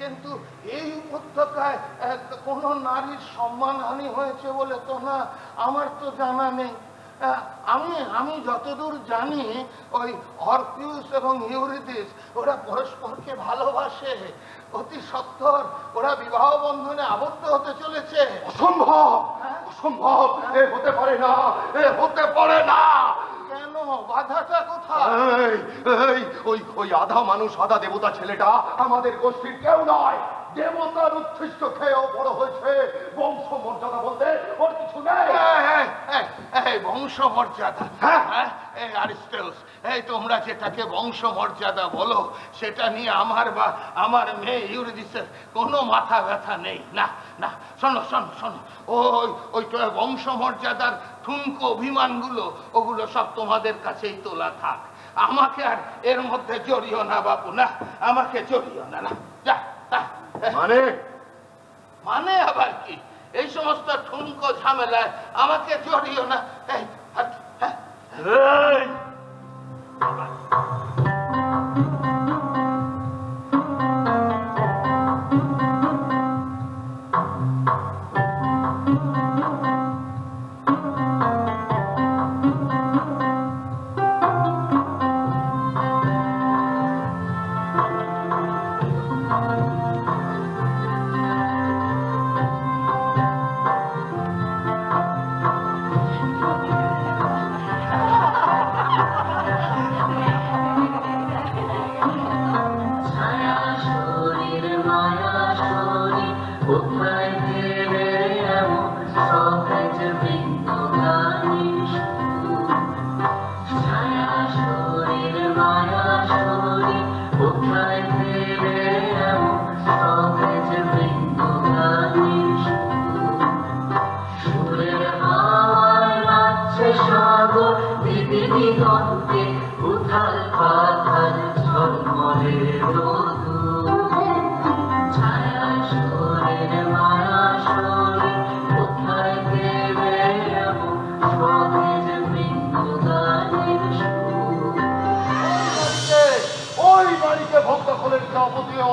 কিন্তু এই উপত্যকায় কোনো নারীর সম্মানহানি হয়েছে বলে তো না, আমার তো জানা নেই। আমি যতদূর জানি ওই অর্কিউস এবং ইউরিদিস ওরা পরস্পরকে ভালোবাসে, অতি সত্বর ওরা বিবাহ বন্ধনে আবদ্ধ হতে চলেছে। অসম্ভব, অসম্ভব, এ হতে পারে না, এ হতে পারে না। কেন, বাধাটা কোথায়? ওই আধা মানুষ আধা দেবতা ছেলেটা আমাদের গোষ্ঠীর কেউ নয়। দেবতার উচ্ছিষ্ট খেয়েও বড় হয়েছে। বংশ মর্যাদা বলতে ওর কিছু নেই। বংশ মর্যাদা? অ্যারিস্টটল, তোমরা যেটাকে বংশ মর্যাদা বলো সেটা নিয়ে আমার বা আমার মেয়ে ইউরিদিসের কোনো মাথা ব্যথা নেই। না না, শোনো শোনো শোনো, ওই বংশ মর্যাদার ঠুনকো অভিমানগুলো ওগুলো সব তোমাদের কাছেই তোলা থাক। আমাকে আর এর মধ্যে জড়িও না বাবু, না আমাকে জড়িও না। না যা। মানে মানে আবার কি? এই সমস্ত ঠুনকো ঝামেলায় আমাকে জড়িও না।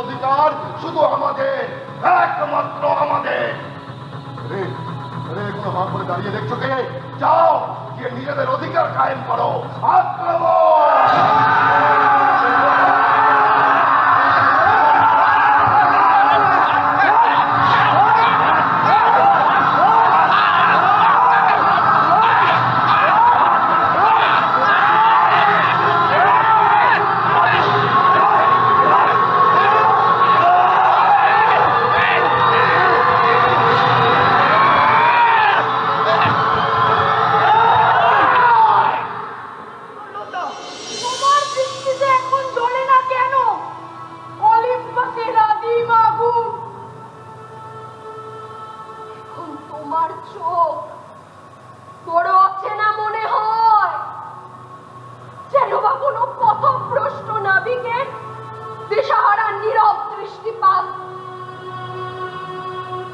অধিকার শুধু আমাদের, একমাত্র আমাদের। কোনো ভাব করে দাঁড়িয়ে দেখছো কে? যাও গিয়ে নিজেদের অধিকার কায়েম করো।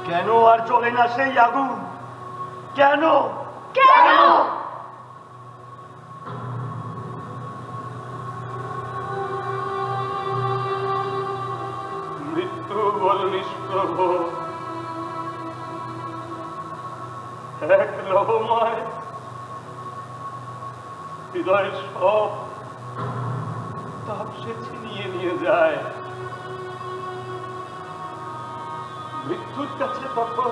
কেন আর চলে না সেই আগুন? কেন কেন? মৃত্যু বল নিষ্প্রভ, এক লবময় হৃদয়ের সব তাপ সে ছিনিয়ে নিয়ে যায়। মৃত্যুর কাছে তখন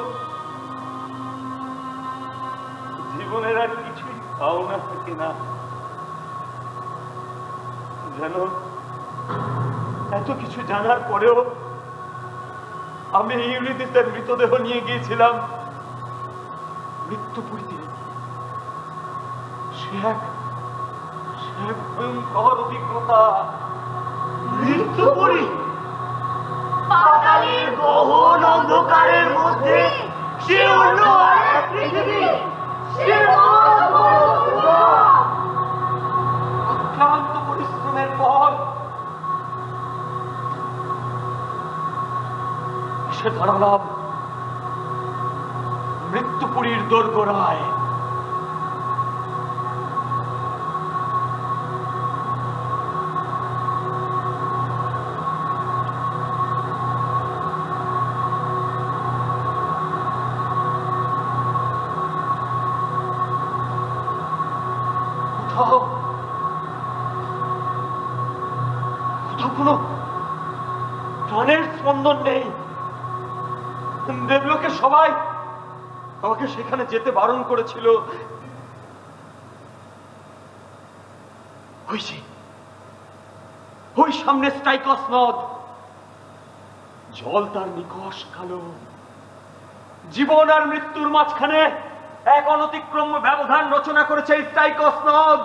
জীবনের আর কিছুই পাওনা থাকে না। যেন এত কিছু জানার পরেও আমি ইউরিদিসের মৃতদেহ নিয়ে গিয়েছিলাম মৃত্যুপুরীতে। সে এক ভয়ঙ্কর অভিজ্ঞতা। মৃত্যুপুরী, পাতালের গহন অন্ধকারের মধ্যে সে অন্য এক পৃথিবী। অক্লান্ত পরিশ্রমের পর এসে দাঁড়ালাম মৃত্যুপুরীর দোরগোড়ায়। প্রাণের স্পন্দন নেই। দেবলোকের সবাই আমাকে সেখানে যেতে বারণ করেছিল। ওই সামনে স্টাইকস নদ, জল তার নিকষ কালো। জীবন আর মৃত্যুর মাঝখানে এক অনতিক্রম্য ব্যবধান রচনা করেছে স্টাইকস নদ।